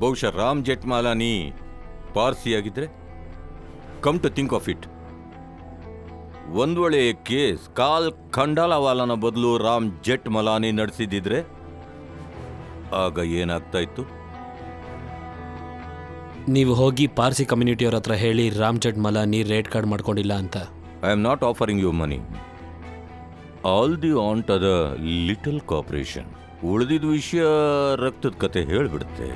ಬಹುಶಃ ರಾಮ್ ಜೇಠ್ಮಲಾನಿ ಪಾರ್ಸಿ ಆಗಿದ್ರೆ, come to think of it, ಒಂದು ವೇಳೆ ಕೇಸ್ ಕಾಲ್ ಖಂಡಾಲವಾಲನ ಬದಲು ರಾಮ್ ಜೇಠ್ಮಲಾನಿ ನಡೆಸಿದ್ದಿದ್ರೆ ಆಗ ಏನಾಗ್ತಾ ಇತ್ತು? ನೀವು ಹೋಗಿ ಪಾರ್ಸಿ ಕಮ್ಯುನಿಟಿಯವ್ರ ಹತ್ರ ಹೇಳಿ ರಾಮ್ ಜೇಠ್ಮಲಾನಿ ರೇಟ್ ಕಾರ್ಡ್ ಮಾಡ್ಕೊಂಡಿಲ್ಲ ಅಂತ. I am not offering you money. All the on to the little cooperation. ಉಳಿದಿದ್ದ ವಿಷಯ ರಕ್ತದ ಕತೆ ಹೇಳಿಬಿಡುತ್ತೆ.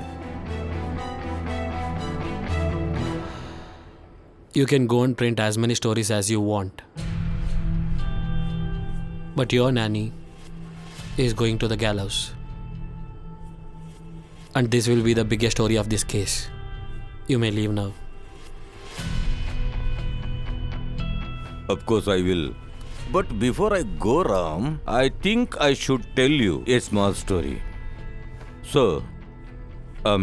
You can go and print as many stories as you want, but your nanny is going to the gallows. And this will be the biggest story of this case. You may leave now. Of course I will. But before I go, Ram, I think I should tell you a small story. So,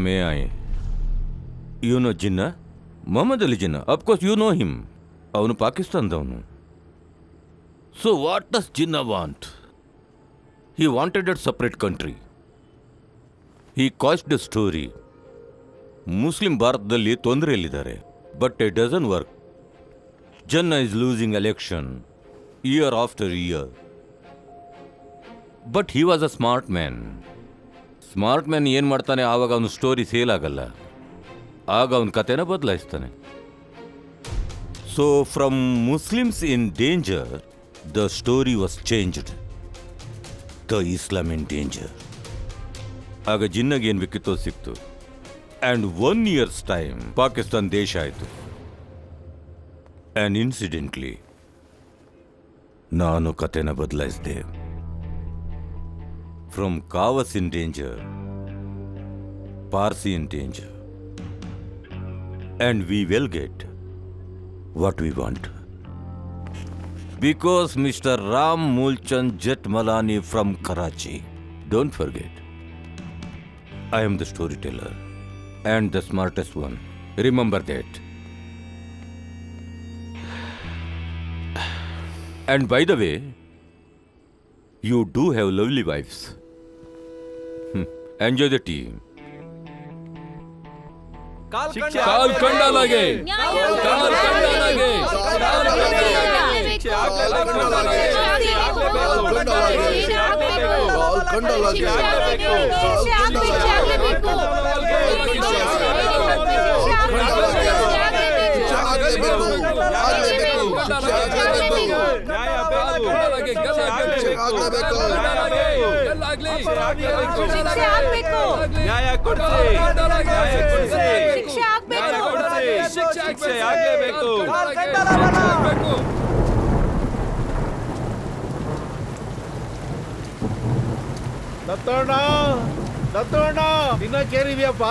may I? You know Jinnah? Muhammad Ali Jinnah. Of course you know him. ಅವನು ಪಾಕಿಸ್ತಾನದವನು. So what does Jinnah want? He wanted a separate country. He caused a story. Muslim ಭಾರತದಲ್ಲಿ ತೊಂದರೆಯಲ್ಲಿದ್ದಾರೆ. But it doesn't work. Jinnah is losing election year after year. But he was a smart man. Smart man ಏನು ಮಾಡ್ತಾನೆ, ಆವಾಗ ಅವನ story sale ಆಗಲ್ಲ, ಆಗ ಅವನ ಕಥೆನ ಬದಲಾಯಿಸ್ತಾನೆ. So from Muslims in danger the story was changed, the Islam in danger. ಆಗ ಜಿನ್ನಗೆ ಏನು ಬೇಕಿತ್ತೋ ಸಿಕ್ತು. ಆ್ಯಂಡ್ 1 year's ಟೈಮ್ ಪಾಕಿಸ್ತಾನ ದೇಶ ಆಯಿತು. ಆ್ಯಂಡ್ ಇನ್ಸಿಡೆಂಟ್ಲಿ ನಾನು ಕಥೆನ ಬದಲಾಯಿಸಿದೆ. From Kawas in danger, Parsi in danger, and we will get what we want. Because mister Ram Moolchand Jethmalani from Karachi, don't forget, I am the story teller and the smartest one. Remember that. And by the way, you do have lovely wives. Enjoy the tea. काल कंडा लगे, काल कंडा लगे, ದತ್ತೋಣ ದಿನ ಕೇರಿದ್ಯಪ್ಪ.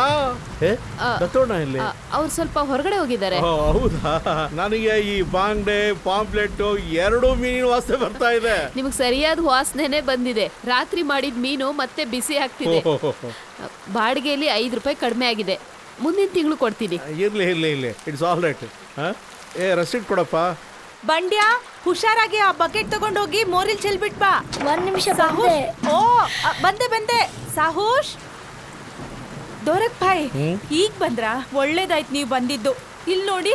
ದತ್ತೋಣ ಇಲ್ಲಿ ಅವ್ರು ಸ್ವಲ್ಪ ಹೊರಗಡೆ ಹೋಗಿದ್ದಾರೆ. ಹೌದಾ? ನನಗೆ ಈ ಬಾಂಗ್ಡೆ ಪಾಂಪ್ಲೆಟ್ ಎರಡೂ ಮೀನಿನ ವಾಸನೆ ಬರ್ತಾ ಇದೆ. ನಿಮಗೆ ಸರಿಯಾದ ವಾಸನೆನೆ ಬಂದಿದೆ. ರಾತ್ರಿ ಮಾಡಿದ ಮೀನು ಮತ್ತೆ ಬಿಸಿ ಆಗ್ತಿದೆ. ಬಾಡಿಗೆಯಲ್ಲಿ 5 ರೂಪಾಯಿ ಕಡಿಮೆ ಆಗಿದೆ. ಮುಂದಿನ ತಿಂಗಳು ಕೊಡ್ತೀನಿ. ಇರ್ಲಿ ಇರ್ಲಿ ಇರ್ಲಿ, ಇಟ್ಸ್ ಆಲ್ ರೈಟ್. ರಸೀಟ್ ಕೊಡಪ್ಪ. ಬಂಡ್ಯ, ಹುಷಾರಾಗಿ ಆ ಬಕೆಟ್ ತಗೊಂಡೋಗಿ ಮೋರಿಲ್ ಚೆಲ್ಬಿಟ್ ಬಾ. 1 ನಿಮಿಷ ಓ ಬಂದೆ. ಸಾಹುಷ್, ದೋರಕ್ ಭಾಯ್, ಈಗ ಬಂದ್ರಾ? ಒಳ್ಳೇದಾಯ್ತು ನೀವು ಬಂದಿದ್ದು. ಇಲ್ಲಿ ನೋಡಿ,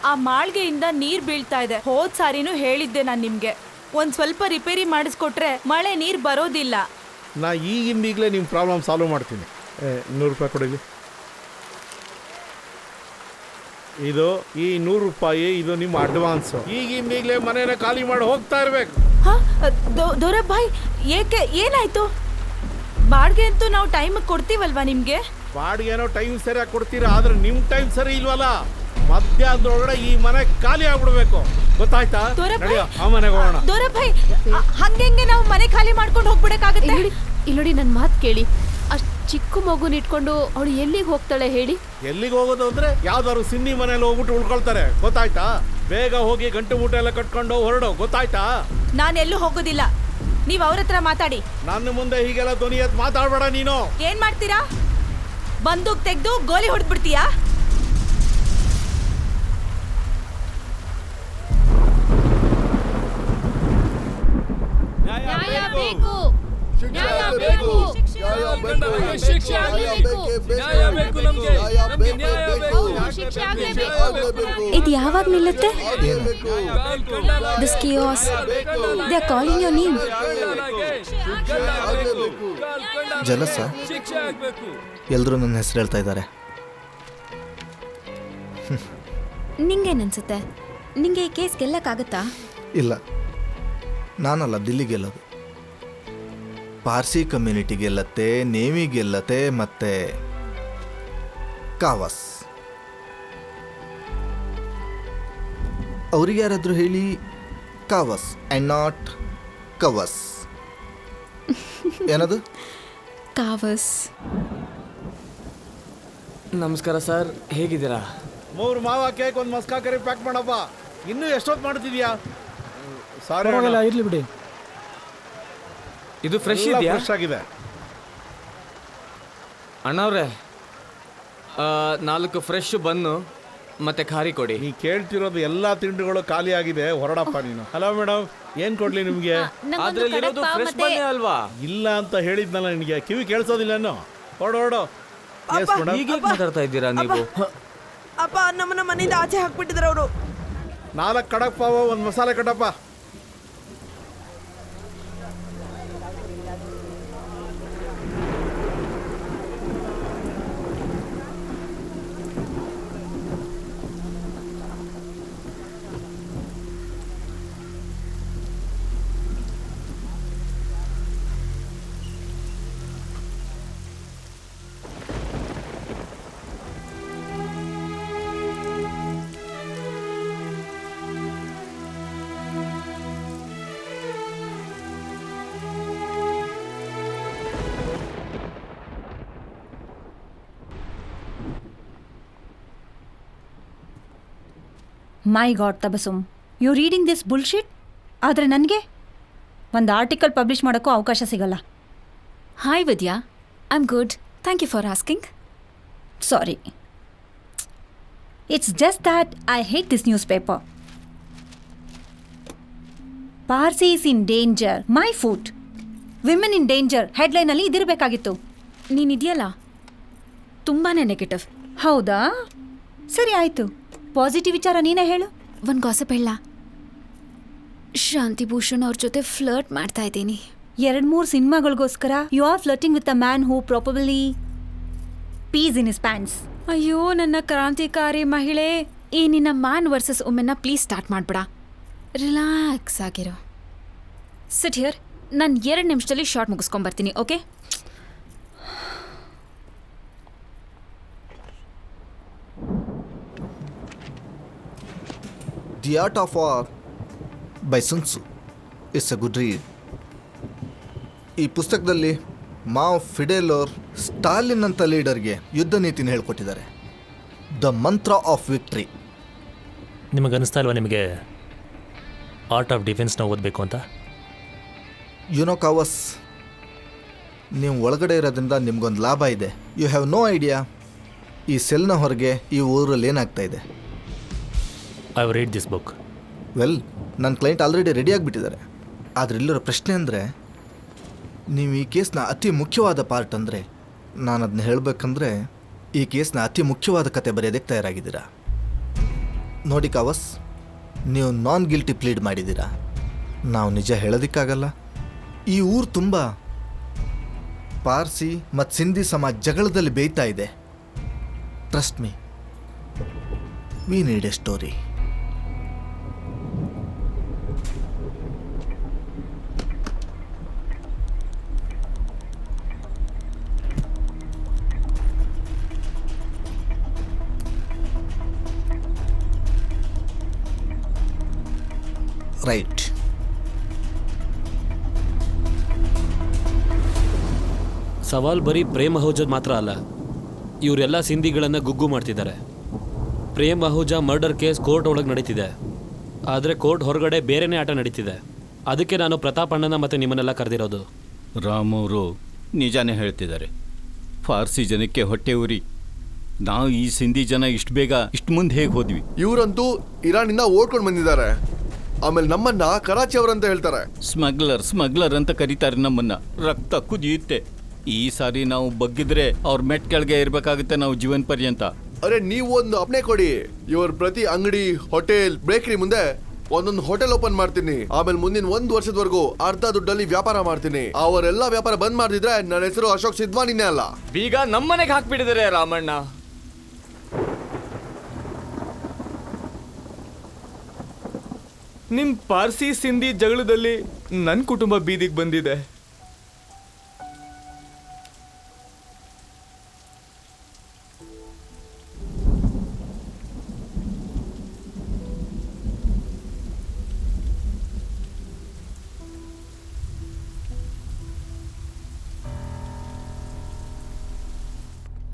ಆ ಮಾಳ್ಗೆಯಿಂದ ನೀರ್ ಬೀಳ್ತಾ ಇದೆ. ಹೋದ್ ಸಾರಿನೂ ಹೇಳಿದ್ದೆ ನಾನು ನಿಮ್ಗೆ, ಒಂದ್ ಸ್ವಲ್ಪ ರಿಪೇರಿ ಮಾಡಿಸ್ಕೊಟ್ರೆ ಮಳೆ ನೀರ್ ಬರೋದಿಲ್ಲ. ನಾ ಈಗಲೇ ನಿಮ್ಮ ಪ್ರಾಬ್ಲಮ್ ಸಾಲ್ವ್ ಮಾಡ್ತೀನಿ. 100 ರೂಪಾಯಿ ಕೊಡಿ. ಇದು ಈ 100 ರೂಪಾಯಿ ಇದು ನಿಮ್ಮ ಅಡ್ವಾನ್ಸ್. ಈಗಲೇ ಮನೇನ ಖಾಲಿ ಮಾಡಿ ಹೋಗ್ತಾ ಇರ್ಬೇಕು. ದೋರಕ್ ಭಾಯ್, ಏಕೆ ಏನಾಯ್ತು? ಬಾಡಿಗೆ ಅಂತೂ ನಾವು ಟೈಮ್ ಕೊಡ್ತೀವಲ್ವಾ ನಿಮ್ಗೆ? ಬಾಡಿಗೆನೋ ಟೈಮ್ ಸರಿಯಾಗಿ ಕೊಡ್ತೀರಾ, ಆದ್ರೆ ನಿಮ್ ಟೈಮ್ ಸರಿ ಇಲ್ವಲ್ಲ. ಮಧ್ಯಾಹ್ನದೊಳಗಡೆ ಈ ಮನೆ ಖಾಲಿ ಆಗ್ಬಿಡ್ಬೇಕು, ಗೊತ್ತಾಯ್ತಾ? ಆ ಮನೆಗೆ ಹೋಗೋಣ. ದೋರಕ್ ಭಾಯ್, ಹಂಗೆ ನಾವು ಮನೆ ಖಾಲಿ ಮಾಡ್ಕೊಂಡು ಹೋಗ್ಬಿಡಕ್ಕಾಗತ್ತೆ? ಇಲ್ಲೋಡಿ, ನನ್ನ ಮಾತು ಕೇಳಿ. ಅಷ್ಟ್ ಚಿಕ್ಕ ಮಗುನ ಇಟ್ಕೊಂಡು ಅವಳು ಎಲ್ಲಿಗೆ ಹೋಗ್ತಾಳೆ ಹೇಳಿ? ಎಲ್ಲಿಗೆ ಹೋಗೋದು ಅಂದ್ರೆ ಯಾವ್ದಾದ್ರು ಸಿನ್ನಿ ಮನೇಲಿ ಹೋಗ್ಬಿಟ್ಟು ಉಳ್ಕೊಳ್ತಾರೆ, ಗೊತ್ತಾಯ್ತಾ? ಬೇಗ ಹೋಗಿ ಗಂಟು ಮೂಟೆ ಎಲ್ಲ ಕಟ್ಕೊಂಡು ಹೊರಡು, ಗೊತ್ತಾಯ್ತಾ? ನಾನು ಎಲ್ಲೂ ಹೋಗೋದಿಲ್ಲ, ನೀವ್ ಅವ್ರ ಹತ್ರ ಮಾತಾಡಿ. ನನ್ನ ಮುಂದೆ ಹೀಗೆಲ್ಲ ಧ್ವನಿ ಎತ್ತು ಮಾತಾಡ್ಬೇಡ ನೀನು. ಏನ್ ಮಾಡ್ತೀರಾ? ಬಂದೂಕ್ ತೆಗ್ದು ಗೋಲಿ ಹೊಡೆದ್ಬಿಡ್ತೀಯಾ? ಇದು ಯಾವಾಗ ನಿಲ್ಲುತ್ತೆ? This chaos. They are calling your name. ಜಲಸ, ಎಲ್ಲರೂ ನನ್ನ ಹೆಸರು ಹೇಳ್ತಾ ಇದ್ದಾರೆ. ನಿಂಗೇನನ್ಸುತ್ತೆ? ನಿಂಗೆ ಈ ಕೇಸ್ ಗೆಲ್ಲಕ್ಕಾಗತ್ತಾ? ಇಲ್ಲ, ನಾನಲ್ಲ ದಿಲ್ಲಿ ಗೆಲ್ಲೋದು. ಪಾರ್ಸಿ ಕಮ್ಯುನಿಟಿ ಗೆಲ್ಲತ್ತೆ, ನೇವಿ ಗೆಲ್ಲತ್ತೆ, ಮತ್ತೆ ಕಾವಸ್. ಅವ್ರಿಗೆ ಯಾರಾದರೂ ಹೇಳಿ ಕಾವಸ್ ಆ್ಯಂಡ್ ನಾಟ್ ಕವಸ್. ಏನದು? ಕಾವಸ್. ನಮಸ್ಕಾರ ಸರ್, ಹೇಗಿದ್ದೀರಾ? 3 ಮಾವ ಕೇಕ್, 1 ಮಸ್ಕಾ ಕರಿ ಪ್ಯಾಕ್ ಮಾಡಪ್ಪ. ಇನ್ನೂ ಎಷ್ಟೊತ್ತು ಮಾಡ್ತಿದ್ಯಾ? ಸಾರಿ, ಇರ್ಲಿ ಬಿಡಿ. ಇದು ಫ್ರೆಶ್ ಇದೆಯಾ? ಫ್ರೆಶ್ ಆಗಿದೆ ಅಣ್ಣವ್ರೆ, 4 ಫ್ರೆಶ್ ಬನ್ನು ಮತ್ತೆ ಖಾರಿ ಕೊಡಿ. ನೀ ಕೇಳ್ತಿರೋದು ಎಲ್ಲಾ ತಿಂಡಿಗಳು ಖಾಲಿ ಆಗಿದೆ, ಹೊರಡಪ್ಪ ನೀನು. ಹಲೋ ಮೇಡಮ್, ಏನ್ ಕೊಡ್ಲಿ ನಿಮ್ಗೆ? ಅದ್ರಲ್ಲಿರೋದು ಫ್ರೆಶ್ ಬನ್ನೇ ಅಲ್ವಾ? ಇಲ್ಲ ಅಂತ ಹೇಳಿದ್ನಲ್ಲ ನಿನಗೆ, ಕಿವಿ ಕೇಳಿಸೋದಿಲ್ಲ ಏನು? ಹೊರಡು. Yes madam. ಹೀಗೆ ಮಾತಾಡ್ತಾ ಇದ್ದೀರಾ ನೀವು? ಅಪ್ಪ, ನಮ್ಮನ್ನ ಮನೆಯಿಂದ ಆಚೆ ಹಾಕ್ಬಿಟ್ಟಿದ್ರು ಅವರು. 4 ಕಡಕ್ ಪಾವ, 1 ಮಸಾಲೆ ಕಟ್ಟಪ್ಪ. My God Tabassum, you reading this bullshit? ಆದರೆ ನನಗೆ ಒಂದು ಆರ್ಟಿಕಲ್ ಪಬ್ಲಿಷ್ ಮಾಡೋಕ್ಕೂ ಅವಕಾಶ ಸಿಗಲ್ಲ. Hi Vidya, I am good, thank you for asking. Sorry, it's just that I hate this newspaper. Parsi is in danger, my foot. Women in danger ಹೆಡ್ಲೈನಲ್ಲಿ ಇದಿರಬೇಕಾಗಿತ್ತು. ನೀನಿದೆಯಲ್ಲ, ತುಂಬಾ ನೆಗೆಟಿವ್. ಹೌದಾ? ಸರಿ ಆಯಿತು, ಪಾಸಿಟಿವ್ ವಿಚಾರ ನೀನೇ ಹೇಳು. ಒಂದು ಗಾಸಿಪ್ ಹೇಳ. ಶಾಂತಿ ಭೂಷಣ್ ಅವ್ರ ಜೊತೆ ಫ್ಲರ್ಟ್ ಮಾಡ್ತಾ ಇದ್ದೀನಿ. 2-3 ಸಿನಿಮಾಗಳಿಗೋಸ್ಕರ you are flirting with a man who probably pees in his pants. ಅಯ್ಯೋ ನನ್ನ ಕ್ರಾಂತಿಕಾರಿ ಮಹಿಳೆ, ಈ ನಿನ್ನ ಮ್ಯಾನ್ ವರ್ಸಸ್ ವುಮೆನ್ನ ಪ್ಲೀಸ್ ಸ್ಟಾರ್ಟ್ ಮಾಡ್ಬೇಡ. ರಿಲ್ಯಾಕ್ಸ್ ಆಗಿರೋ. ಸಿಟ್ ಹಿಯರ್, ನಾನು 2 ನಿಮಿಷದಲ್ಲಿ ಶಾರ್ಟ್ ಮುಗಿಸ್ಕೊಂಬರ್ತೀನಿ, okay? The art of war by Sun Tzu it's a good read. ಈ ಪುಸ್ತಕದಲ್ಲಿ ಮಾವ್ ಫಿಡೆಲೋರ್ ಸ್ಟಾಲಿನ್ ಅಂತ ಲೀಡರ್ಗೆ ಯುದ್ಧ ನೀತಿನ ಹೇಳ್ಕೊಟ್ಟಿದ್ದಾರೆ. ದ ಮಂತ್ರ ಆಫ್ ವಿಕ್ಟ್ರಿ. ನಿಮಗನ್ನಿಸ್ತಾ ಇಲ್ವಾ ನಿಮಗೆ ಆರ್ಟ್ ಆಫ್ ಡಿಫೆನ್ಸ್ನ ಓದಬೇಕು ಅಂತ? ಯುನೋ ಕಾವಸ್, ನೀವು ಒಳಗಡೆ ಇರೋದ್ರಿಂದ ನಿಮ್ಗೊಂದು ಲಾಭ ಇದೆ. ಯು ಹ್ಯಾವ್ ನೋ ಐಡಿಯಾ ಈ ಸೆಲ್ನ ಹೊರಗೆ ಈ ಊರಲ್ಲಿ ಏನಾಗ್ತಾ ಇದೆ. I have read this book. Well, ನನ್ನ ಕ್ಲೈಂಟ್ ಆಲ್ರೆಡಿ ರೆಡಿ ಆಗಿಬಿಟ್ಟಿದ್ದಾರೆ. ಆದರೆ ಇಲ್ಲಿರೋ ಪ್ರಶ್ನೆ ಅಂದರೆ, ನೀವು ಈ ಕೇಸ್ನ ಅತಿ ಮುಖ್ಯವಾದ ಪಾರ್ಟ್ ಅಂದರೆ, ನಾನು ಅದನ್ನ ಹೇಳಬೇಕಂದ್ರೆ ಈ ಕೇಸ್ನ ಅತಿ ಮುಖ್ಯವಾದ ಕತೆ ಬರೆಯೋದಕ್ಕೆ ತಯಾರಾಗಿದ್ದೀರಾ. ನೋಡಿ ಕಾವಸ್, ನೀವು ನಾನ್ ಗಿಲ್ಟಿ ಪ್ಲೀಡ್ ಮಾಡಿದ್ದೀರಾ. ನಾವು ನಿಜ ಹೇಳೋದಕ್ಕಾಗಲ್ಲ. ಈ ಊರು ತುಂಬ ಪಾರ್ಸಿ ಮತ್ತು ಸಿಂಧಿ ಸಮಾಜ ಜಗಳದಲ್ಲಿ ಬೇಯ್ತಾ ಇದೆ. Trust me, we need A story. Right. ಸವಾಲ್ ಬರೀ ಪ್ರೇಮ್ ಅಹೂಜದ್ ಮಾತ್ರ ಅಲ್ಲ, ಇವರೆಲ್ಲ ಸಿಂಧಿಗಳನ್ನು ಗುಗ್ಗು ಮಾಡ್ತಿದ್ದಾರೆ. ಪ್ರೇಮ್ ಅಹೂಜಾ ಮರ್ಡರ್ ಕೇಸ್ ಕೋರ್ಟ್ ಒಳಗೆ ನಡೀತಿದೆ, ಆದರೆ ಕೋರ್ಟ್ ಹೊರಗಡೆ ಬೇರೆನೇ ಆಟ ನಡೀತಿದೆ. ಅದಕ್ಕೆ ನಾನು ಪ್ರತಾಪ್ ಅಣ್ಣನ ಮತ್ತು ನಿಮ್ಮನ್ನೆಲ್ಲ ಕರೆದಿರೋದು. ರಾಮ್ ಅವರು ನಿಜಾನೇ ಹೇಳ್ತಿದ್ದಾರೆ. ಫಾರ್ಸಿ ಜನಕ್ಕೆ ಹೊಟ್ಟೆ ಉರಿ. ನಾವು ಈ ಸಿಂಧಿ ಜನ ಇಷ್ಟು ಬೇಗ ಇಷ್ಟು ಮುಂದೆ ಹೇಗೆ ಹೋದ್ವಿ? ಇವರಂತೂ ಇರಾನಿಂದ ಓಡ್ಕೊಂಡು ಬಂದಿದ್ದಾರೆ. ಆಮೇಲೆ ನಮ್ಮನ್ನ ಕರಾಚಿ ಅವರಂತ ಹೇಳ್ತಾರೆ. ಸ್ಮಗ್ಲರ್ ಅಂತ ಕರೀತಾರೆ ನಮ್ಮನ್ನ. ರಕ್ತ ಕುದಿಯುತ್ತೆ. ಈ ಸಾರಿ ನಾವು ಬಗ್ಗಿದ್ರೆ ಅವ್ರ ಮೆಟ್ ಕೆಳಗೆ ಇರ್ಬೇಕಾಗುತ್ತೆ ನಾವು ಜೀವನ ಪರ್ಯಂತ. ಅರೆ, ನೀವು ಒಂದು ಅಪ್ನೆ ಕೊಡಿ. ಇವ್ರ ಪ್ರತಿ ಅಂಗಡಿ, ಹೋಟೆಲ್, ಬೇಕರಿ ಮುಂದೆ ಒಂದೊಂದು ಹೋಟೆಲ್ ಓಪನ್ ಮಾಡ್ತೀನಿ. ಆಮೇಲೆ ಮುಂದಿನ 1 ವರ್ಷದವರೆಗೂ ಅರ್ಧ ದುಡ್ಡಲ್ಲಿ ವ್ಯಾಪಾರ ಮಾಡ್ತೀನಿ. ಅವರೆಲ್ಲ ವ್ಯಾಪಾರ ಬಂದ್ ಮಾಡ್ತಿದ್ರೆ ನನ್ನ ಹೆಸರು ಅಶೋಕ್ ಸಿದ್ವಾನಿನೇ ಅಲ್ಲ. ಬೀಗ ನಮ್ಮನೆಗೆ ಹಾಕ್ಬಿಟ್ಟಿದ್ದಾರೆ ರಾಮಣ್ಣ. ನಿಮ್ ಪಾರ್ಸಿ ಸಿಂಧಿ ಜಗಳದಲ್ಲಿ ನನ್ನ ಕುಟುಂಬ ಬೀದಿಗೆ ಬಂದಿದೆ.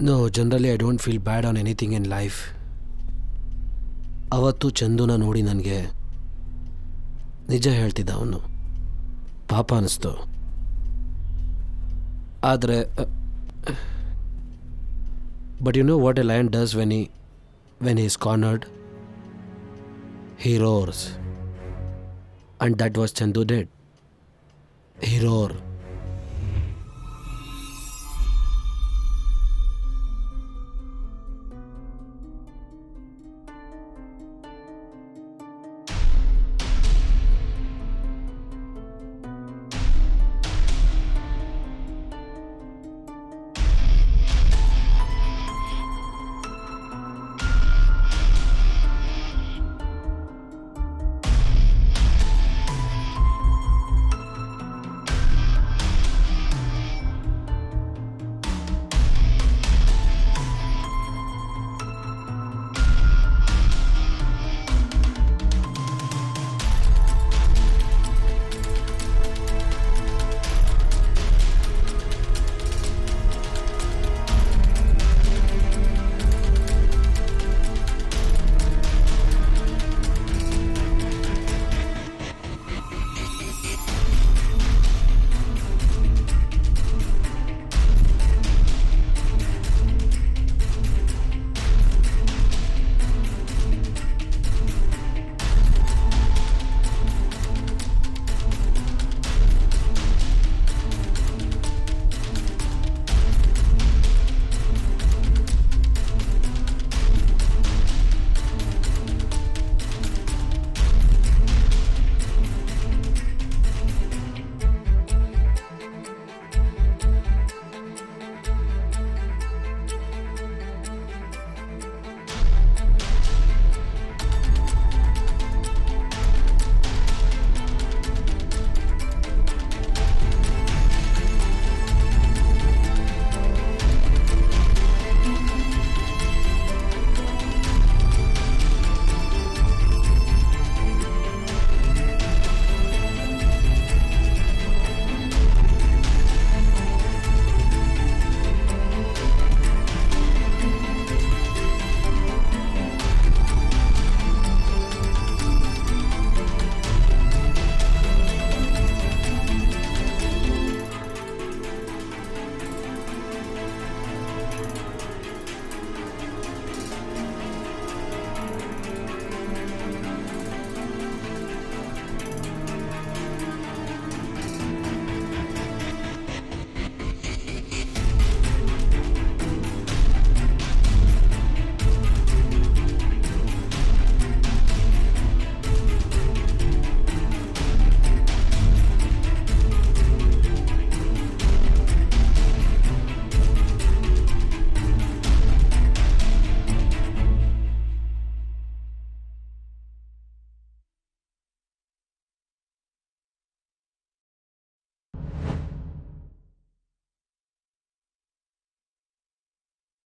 No generally I don't feel bad on anything in life. ಅವತ್ತು ಚಂದುನ ನೋಡಿ ನನಗೆ ನಿಜ ಹೇಳ್ತಿದ್ದ ಅವನು, ಪಾಪ ಅನ್ನಿಸ್ತು. ಆದರೆ but you know what a lion does when he is cornered? He roars. And that was Chandu did. He roared.